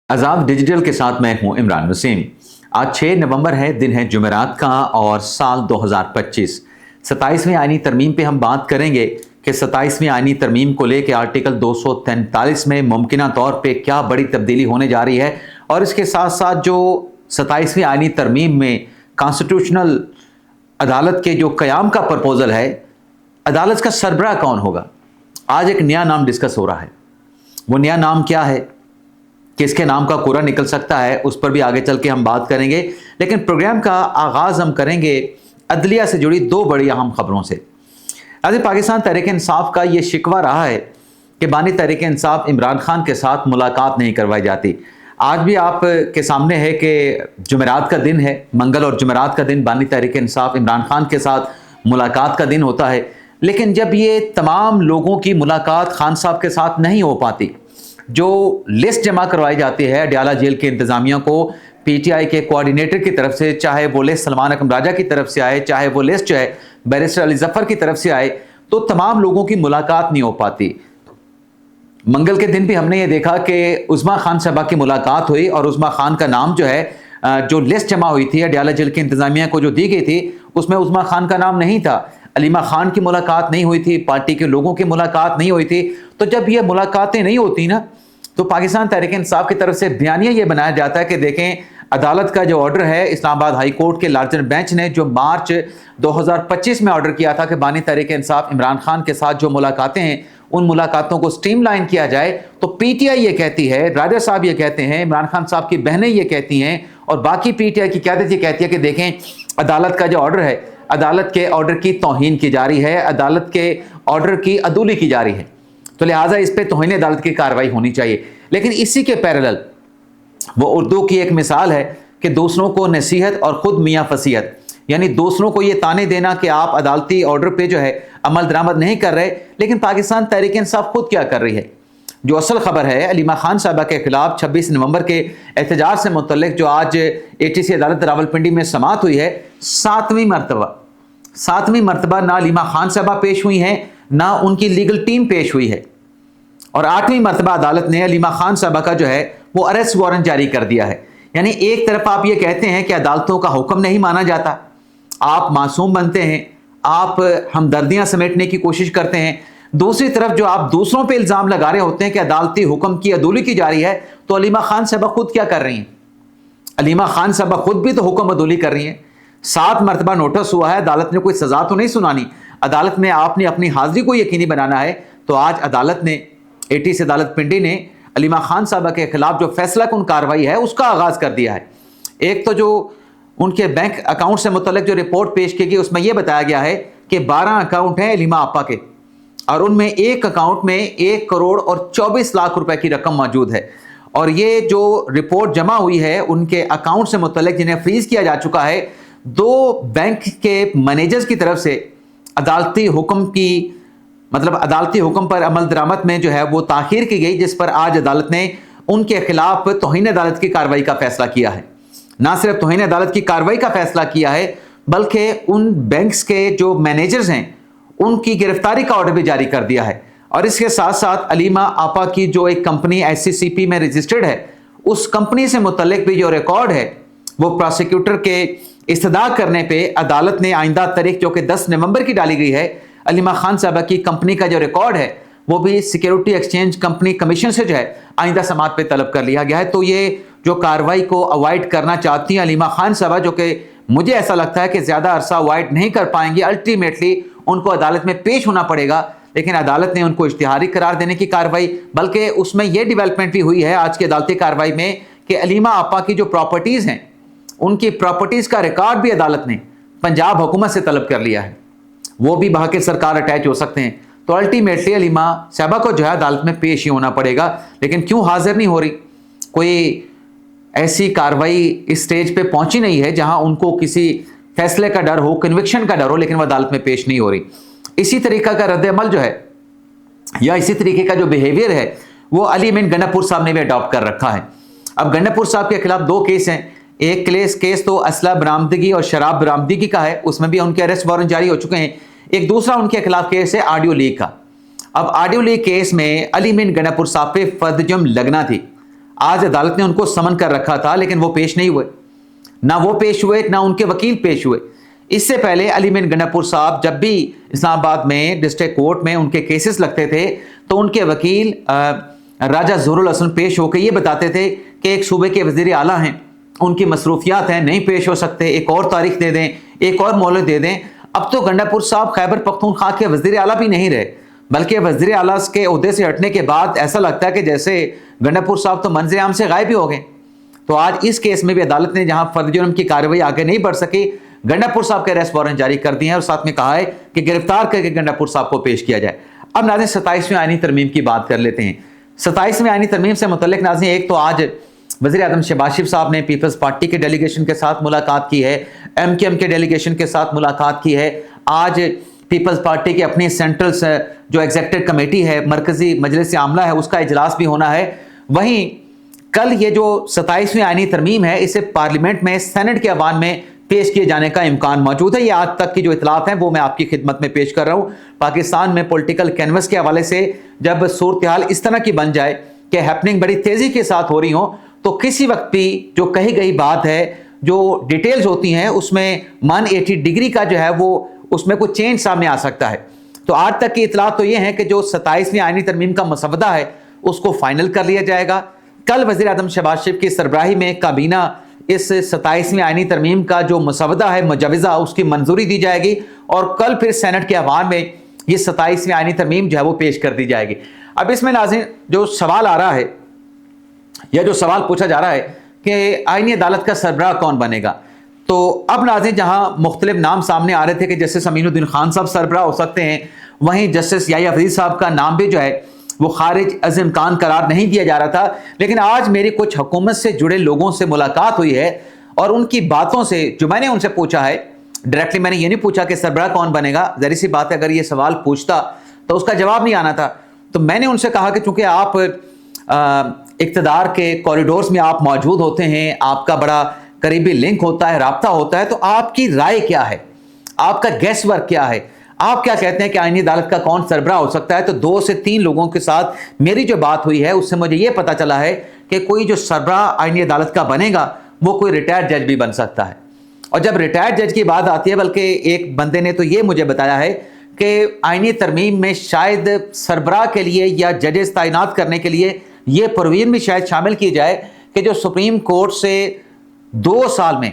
आज़ाद digital के साथ मैं हूं इमरान वसीम। आज 6 नवंबर है, दिन है जुमेरात का और साल 2025। 27वीं आईनी तरमीम पे हम बात करेंगे कि 27वीं आईनी तरमीम को लेकर आर्टिकल 243 में मुमकिना तौर पे क्या बड़ी तब्दीली होने जा रही है, और इसके साथ साथ जो 27वीं आईनी तरमीम में कॉन्स्टिट्यूशनल अदालत के जो क़याम का प्रपोजल है, अदालत का सरबराह कौन होगा। आज एक नया नाम डिस्कस हो रहा है। वो नया नाम क्या है, किसके नाम का कोरा निकल सकता है, उस पर भी आगे चल के हम बात करेंगे। लेकिन प्रोग्राम का आगाज़ हम करेंगे अदलिया से जुड़ी दो बड़ी अहम खबरों से। आज पाकिस्तान तहरीक इंसाफ का ये शिकवा रहा है कि बानी तहरीक इंसाफ इमरान खान के साथ मुलाकात नहीं करवाई जाती। आज भी आप के सामने है कि जुमेरात का दिन है, मंगल और जुमेरात का दिन बानी तहरीक इंसाफ इमरान खान के साथ मुलाकात का दिन होता है। लेकिन जब ये तमाम लोगों की मुलाकात खान साहब के साथ नहीं हो पाती, जो लिस्ट जमा करवाई जाती है अडयाला जेल के इंतज़ामिया को पीटीआई के कोऑर्डिनेटर की तरफ से, चाहे वो लिस्ट सलमान अकरम राजा की तरफ से आए, चाहे वो लिस्ट जो है बैरिस्टर अली जफर की तरफ से आए, तो तमाम लोगों की मुलाकात नहीं हो पाती। मंगल के दिन भी हमने ये देखा कि उस्मा खान साहबा की मुलाकात हुई और उस्मा खान का नाम जो है, जो लिस्ट जमा हुई थी अडयाला जेल के इंतज़ामिया को जो दी गई थी, उसमें उस्मा खान का नाम नहीं था। अलीमा खान की मुलाकात नहीं हुई थी, पार्टी के लोगों की मुलाकात नहीं हुई थी। तो जब ये मुलाकातें नहीं होती ना, तो पाकिस्तान तहरीक इंसाफ की तरफ से बयानिया ये बनाया जाता है कि देखें, अदालत का जो ऑर्डर है, इस्लामाबाद हाई कोर्ट के लार्जर बेंच ने जो मार्च 2025 में ऑर्डर किया था कि बानी तहरीक इंसाफ इमरान खान के साथ जो मुलाकातें हैं, उन मुलाकातों को स्ट्रीमलाइन किया जाए। तो पीटीआई ये कहती है, राजा साहब ये कहते हैं, इमरान खान साहब की बहनें ये कहती हैं, और बाकी पीटीआई की क्यादत ये कहती है कि देखें, अदालत का जो ऑर्डर है, अदालत के ऑर्डर की तौहीन की जा रही है, अदालत के ऑर्डर की अदूली की जा रही है। तो लिहाजा इस पर तौहीन अदालत की कार्रवाई होनी चाहिए। लेकिन इसी के पैरेलल वो उर्दू की एक मिसाल है कि दूसरों को नसीहत और ख़ुद मियाँ फसीहत, यानी दूसरों को ये ताने देना कि आप अदालती ऑर्डर पे जो है अमल दरामद नहीं कर रहे, लेकिन पाकिस्तान तहरीक इंसाफ खुद क्या कर रही है। जो असल खबर है, अलीमा खान साहबा के खिलाफ 26 नवंबर के एहतजाज से मुतल्लिक जो आज एटीसी अदालत रावलपिंडी में समाअत हुई है, सातवीं मरतबा ना अलीमा खान साहबा पेश हुई हैं, ना उनकी लीगल टीम पेश हुई है, और 8वीं मरतबा अदालत ने अलीमा खान साहबा का जो है वो अरेस्ट वारंट जारी कर दिया है। यानी एक तरफ आप ये कहते हैं कि अदालतों का हुक्म नहीं माना जाता, आप मासूम बनते हैं, आप हमदर्दियां समेटने की कोशिश करते हैं, दूसरी तरफ जो आप दूसरों पे इल्ज़ाम लगा रहे होते हैं कि अदालती हुक्म की अदूली की जा रही है, तो अलीमा खान साहबा खुद क्या कर रही हैं। अलीमा खान साहबा खुद भी तो हुक्म अदूली कर रही हैं। 7 मरतबा नोटिस हुआ है, अदालत ने कोई सज़ा तो नहीं सुनानी, अदालत में आपने अपनी हाजिरी को यकीनी बनाना है। तो आज अदालत ने, एटीसी अदालत पिंडी ने अलीमा खान साहबा के खिलाफ जो फैसला कुन कार्रवाई है उसका आगाज़ कर दिया है। एक तो जो उनके बैंक अकाउंट से मुतल्लिक जो रिपोर्ट पेश की गई, उसमें यह बताया गया है कि 12 अकाउंट हैं अलीमा आपा के, और उनमें एक अकाउंट में 1 करोड़ और 24 लाख रुपए की रकम मौजूद है। और ये जो रिपोर्ट जमा हुई है उनके अकाउंट से मुतल्लिक, जिन्हें फ्रीज किया जा चुका है, 2 बैंक के मैनेजर्स की तरफ से अदालती हुक्म की, मतलब अदालती हुक्म पर अमल दरामद में जो है वो ताखीर की गई, जिस पर आज अदालत ने उनके खिलाफ तौहीन अदालत की कार्रवाई का फैसला किया है। ना सिर्फ तौहीन अदालत की कार्रवाई का फैसला किया है, बल्कि उन बैंक्स के जो मैनेजर्स हैं उनकी गिरफ्तारी का ऑर्डर भी जारी कर दिया है। और इसके साथ साथ अलीमा आपा की जो एक कंपनी SCCP में रजिस्टर्ड है, उस कंपनी से मुतल्लिक भी जो रिकॉर्ड है, वो प्रोसिक्यूटर के इस्तदा करने पे अदालत ने आइंदा तारीख जो कि 10 नवंबर की डाली गई है, अलीमा खान साहबा की कंपनी का जो रिकॉर्ड है वो भी सिक्योरिटी एक्सचेंज कंपनी कमीशन से जो है आइंदा समाअत पे तलब कर लिया गया है। तो ये जो कार्रवाई को अवॉइड करना चाहती हैं अलीमा खान साहबा, जो कि मुझे ऐसा लगता है कि ज़्यादा अरसा अवॉइड नहीं कर पाएंगी, अल्टीमेटली उनको अदालत में पेश होना पड़ेगा। लेकिन अदालत ने उनको इश्तिहारी करार देने की कार्रवाई, बल्कि उसमें यह डेवलपमेंट भी हुई है आज की अदालती कार्रवाई में कि अलीमा आपा की जो प्रॉपर्टीज़ हैं, उनकी प्रॉपर्टीज़ का रिकॉर्ड भी अदालत ने पंजाब हुकूमत से तलब कर लिया है। वो भी बाकी सरकार अटैच हो सकते हैं। तो अल्टीमेटली अलीमा साहबा को जो है अदालत में पेश ही होना पड़ेगा। लेकिन क्यों हाजिर नहीं हो रही? कोई ऐसी कार्रवाई इस स्टेज पे पहुंची नहीं है जहां उनको किसी फैसले का डर हो, कन्विक्शन का डर हो, लेकिन वह अदालत में पेश नहीं हो रही। इसी तरीका का रद्द अमल जो है, या इसी तरीके का जो बिहेवियर है, वो अली मीन गंडापुर साहब ने भी अडॉप्ट कर रखा है। अब गंडापुर साहब के खिलाफ 2 केस हैं। एक केस तो असला बरामदगी और शराब बरामदगी का है, उसमें भी उनके अरेस्ट वारंट जारी हो चुके हैं। एक दूसरा उनके खिलाफ केस है ऑडियो लीक का। अब ऑडियो लीक केस में अली मीन गंडापुर साहब पे फर्द जुर्म लगना थी। आज अदालत ने उनको समन कर रखा था, लेकिन वो पेश नहीं हुए, ना वो पेश हुए ना उनके वकील पेश हुए। इससे पहले अली मीन गंडापुर साहब जब भी इस्लामाबाद में डिस्ट्रिक्ट कोर्ट में उनके केसेस लगते थे तो उनके वकील राजा ज़हुरुल हसन पेश होकर ये बताते थे कि एक सूबे के वज़ीर आला हैं, उनकी मसरूफियात हैं, नहीं पेश हो सकते, एक और तारीख दे दें, एक और मोहलत दे दें। अब तो गंडापुर साहब खैबर पख्तूनख्वा के वज़ीर आला भी नहीं रहे, बल्कि वज़ीर आला के ओहदे से हटने के बाद ऐसा लगता है कि जैसे गंडापुर साहब तो मंज़र आम से गायब ही हो गए। तो आज इस केस में भी अदालत ने जहां फर्द जुर्म की कार्रवाई आगे नहीं बढ़ सकी, गंडापुर साहब के अरेस्ट वारंट जारी कर दिए हैं और साथ में कहा है कि गिरफ्तार करके गंडापुर साहब को पेश किया जाए। अब नाज़रीन 27वीं आईनी तरमीम की बात कर लेते हैं। 27वीं आईनी तरमीम से मुतल्लिक नाज़रीन एक तो आज वज़ीर आज़म शहबाज शरीफ साहब ने पीपल्स पार्टी के डेलीगेशन के साथ मुलाकात की है, MKM के डेलीगेशन के साथ मुलाकात की है। आज पीपल्स पार्टी की अपनी सेंट्रल जो एग्जीक्यूटिव कमेटी है, मरकजी मजलिस आमला है, उसका इजलास भी होना है। वहीं कल ये जो 27वीं आईनी तरमीम है इसे पार्लियामेंट में सेनेट के अवान में पेश किए जाने का इम्कान मौजूद है। ये आज तक की जो इतलात हैं वो मैं आपकी खिदमत में पेश कर रहा हूँ। पाकिस्तान में पॉलिटिकल कैनवस के हवाले से जब सूरत हाल इस तरह की बन जाए कि हैपनिंग बड़ी तेज़ी के साथ हो रही हो, तो किसी वक्त भी जो कही गई बात है, जो डिटेल्स होती हैं उसमें 180 डिग्री का जो है वो उसमें कोई चेंज सामने आ सकता है। तो आज तक की इतलात तो ये है कि जो 27वीं आईनी तरमीम का मसवदा है उसको फाइनल कर लिया जाएगा। कल वज़ीर आज़म शहबाज शरीफ की सरबराही में काबीना इस 27वीं आईनी तरमीम का जो मसवदा है मुजवज़ा उसकी मंजूरी दी जाएगी और कल फिर सेनेट के अवान में ये 27वीं आईनी तरमीम जो है वो पेश कर दी जाएगी। अब इसमें नाज़रीन जो सवाल आ रहा है या जो सवाल पूछा जा रहा है कि आईनी अदालत का सरबराह कौन बनेगा, तो अब नाज़रीन जहां मुख्तलिफ नाम सामने आ रहे थे कि जस्टिस अमीनुद्दीन खान साहब सरबराह हो सकते हैं, वहीं जस्टिस याहिया फरीद साहब का नाम भी जो है वो खारिज अज़ इम्कान करार नहीं दिया जा रहा था। लेकिन आज मेरी कुछ हुकूमत से जुड़े लोगों से मुलाकात हुई है और उनकी बातों से जो मैंने उनसे पूछा है, डायरेक्टली मैंने ये नहीं पूछा कि सरबराह कौन बनेगा, ज़ाहिर सी बात है अगर ये सवाल पूछता तो उसका जवाब नहीं आना था। तो मैंने उनसे कहा कि चूँकि आप इक़्तिदार के कॉरिडोर्स में आप मौजूद होते हैं, आपका बड़ा करीबी लिंक होता है, राब्ता होता है, तो आपकी राय क्या है, आपका गेस वर्क क्या है, आप क्या कहते हैं कि आईनी अदालत का कौन सरबराह हो सकता है। तो 2 से 3 लोगों के साथ मेरी जो बात हुई है उससे मुझे ये पता चला है कि कोई जो सरबराह आईनी अदालत का बनेगा वो कोई रिटायर्ड जज भी बन सकता है। और जब रिटायर्ड जज की बात आती है, बल्कि एक बंदे ने तो ये मुझे बताया है कि आईनी तरमीम में शायद सरबराह के लिए या जजेस तैनात करने के लिए ये प्रोविजन भी शायद शामिल की जाए कि जो सुप्रीम कोर्ट से 2 साल में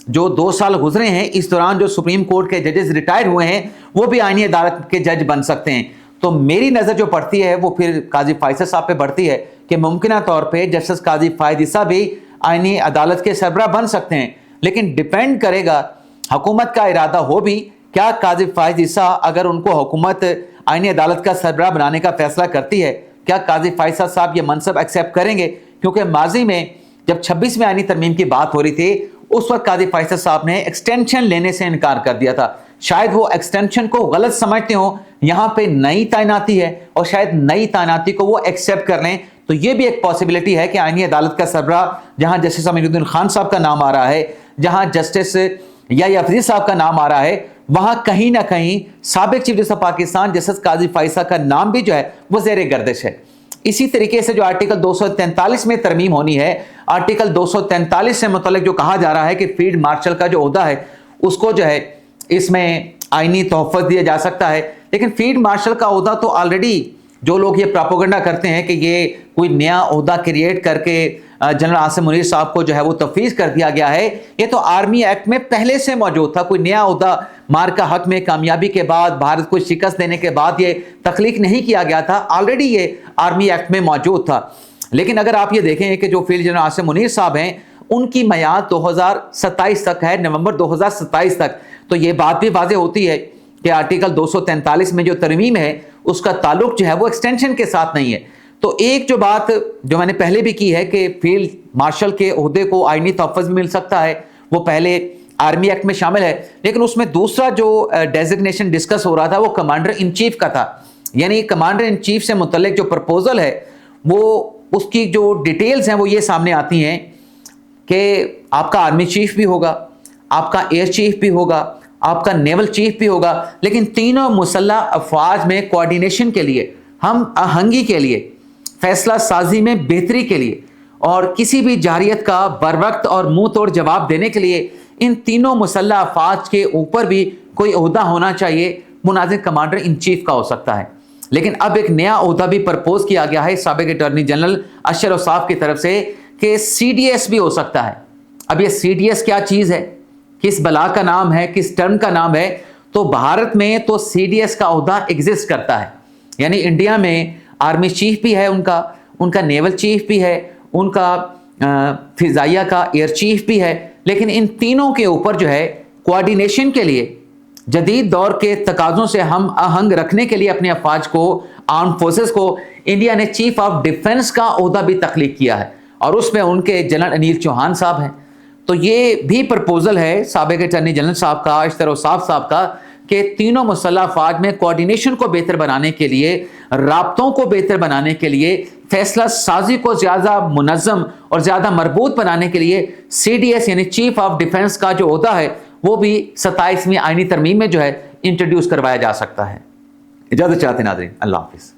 जो 2 साल गुजरे हैं, इस दौरान जो सुप्रीम कोर्ट के जजेस रिटायर हुए हैं वो भी आईनी अदालत के जज बन सकते हैं। तो मेरी नज़र जो पड़ती है वो फिर काजी फायद साहब पे बढ़ती है कि मुमकिन तौर पे जस्टिस काजी फायद साहब भी आईनी अदालत के सरबराह बन सकते हैं। लेकिन डिपेंड करेगा हुकूमत का इरादा हो भी, क्या काजी फायद साहब अगर उनको हुकूमत आईनी अदालत का सरबराह बनाने का फैसला करती है, क्या काजी फायद साहब ये मनसब एक्सेप्ट करेंगे? क्योंकि माजी में जब 26वीं आईनी तरमीम की बात हो रही थी उस वक्त काजी फायद साहब ने एक्सटेंशन लेने से इनकार कर दिया था। शायद वो एक्सटेंशन को गलत समझते हो, यहाँ पे नई तैनाती है और शायद नई तैनाती को वो एक्सेप्ट कर लें। तो ये भी एक पॉसिबिलिटी है कि आईनी अदालत का सरबराह जहाँ जस्टिस अमीनुद्दीन खान साहब का नाम आ रहा है, जहाँ जस्टिस याहिया फरीद साहब का नाम आ रहा है, वहाँ कहीं ना कहीं साबिक चीफ जस्टिस पाकिस्तान जस्टिस काजी फायद साहब का नाम भी जो है वो ज़ेर गर्दिश है। इसी तरीके से जो आर्टिकल 243 में तरमीम होनी है, आर्टिकल 243 से मुतल्लिक जो कहा जा रहा है कि फील्ड मार्शल का जो ओहदा है उसको जो है इसमें आईनी तोहफ़्फ़ दिया जा सकता है। लेकिन फील्ड मार्शल का ओहदा तो ऑलरेडी जो लोग ये प्रोपेगेंडा करते हैं कि ये कोई नया ओहदा क्रिएट करके जनरल आसिम मुनीर साहब को जो है वो तफवीज़ कर दिया गया है, ये तो आर्मी एक्ट में पहले से मौजूद था। कोई नया ओहदा मार का हक में कामयाबी के बाद, भारत को शिकस्त देने के बाद ये तख्लीक नहीं किया गया था, ऑलरेडी ये आर्मी एक्ट में मौजूद था। लेकिन अगर आप ये देखें कि जो फील्ड जनरल आसिम मुनीर साहब हैं उनकी मियाद 2027 तक है, नवंबर 2027 तक। तो ये बात भी वाज़ेह होती है कि आर्टिकल 243 में जो तरमीम है उसका ताल्लुक जो है वो एक्सटेंशन के साथ नहीं है। तो एक जो बात जो मैंने पहले भी की है कि फील्ड मार्शल के ओहदे को आईनी तहफ़्फ़ुज़ भी मिल सकता है, वो पहले आर्मी एक्ट में शामिल है। लेकिन उसमें दूसरा जो डेजिग्नेशन डिस्कस हो रहा था वो कमांडर इन चीफ का था। यानी कमांडर इन चीफ से मुतल्लिक जो प्रपोजल है वो उसकी जो डिटेल्स हैं वो ये सामने आती हैं कि आपका आर्मी चीफ भी होगा, आपका एयर चीफ भी होगा, आपका नेवल चीफ भी होगा, लेकिन तीनों मुसल्लह अफवाज में कोऑर्डिनेशन के लिए, हम आहंगी के लिए, फैसला साजी में बेहतरी के लिए اور کسی بھی جارحیت کا بر وقت اور منہ توڑ جواب دینے کے لیے ان تینوں مسلح افواج کے اوپر بھی کوئی عہدہ ہونا چاہیے، مناظر کمانڈر ان چیف کا ہو سکتا ہے۔ لیکن اب ایک نیا عہدہ بھی پرپوز کیا گیا ہے سابق اٹارنی جنرل اشر اوصاف کی طرف سے کہ سی ڈی ایس بھی ہو سکتا ہے۔ اب یہ سی ڈی ایس کیا چیز ہے، کس بلا کا نام ہے، کس ٹرم کا نام ہے؟ تو بھارت میں تو سی ڈی ایس کا عہدہ ایگزسٹ کرتا ہے، یعنی انڈیا میں آرمی چیف بھی ہے، ان کا نیول چیف بھی ہے، ان کا فضائیہ کا ایئر چیف بھی ہے، لیکن ان تینوں کے اوپر جو ہے کوآرڈینیشن کے لیے جدید دور کے تقاضوں سے ہم آہنگ رکھنے کے لیے اپنے افواج کو، آرم فورسز کو، انڈیا نے چیف آف ڈیفنس کا عہدہ بھی تخلیق کیا ہے اور اس میں ان کے جنرل انیل چوہان صاحب ہیں۔ تو یہ بھی پرپوزل ہے سابق اٹارنی جنرل صاحب کا، اشر اوصاف صاحب کا، کہ تینوں مسلح افواج میں کوآرڈینیشن کو بہتر بنانے کے لیے، رابطوں کو بہتر بنانے کے لیے، فیصلہ سازی کو زیادہ منظم اور زیادہ مربوط بنانے کے لیے سی ڈی ایس یعنی چیف آف ڈیفنس کا جو عہدہ ہے وہ بھی 27ویں آئینی ترمیم میں جو ہے انٹروڈیوس کروایا جا سکتا ہے۔ اجازت چاہتے ہیں ناظرین، اللہ حافظ۔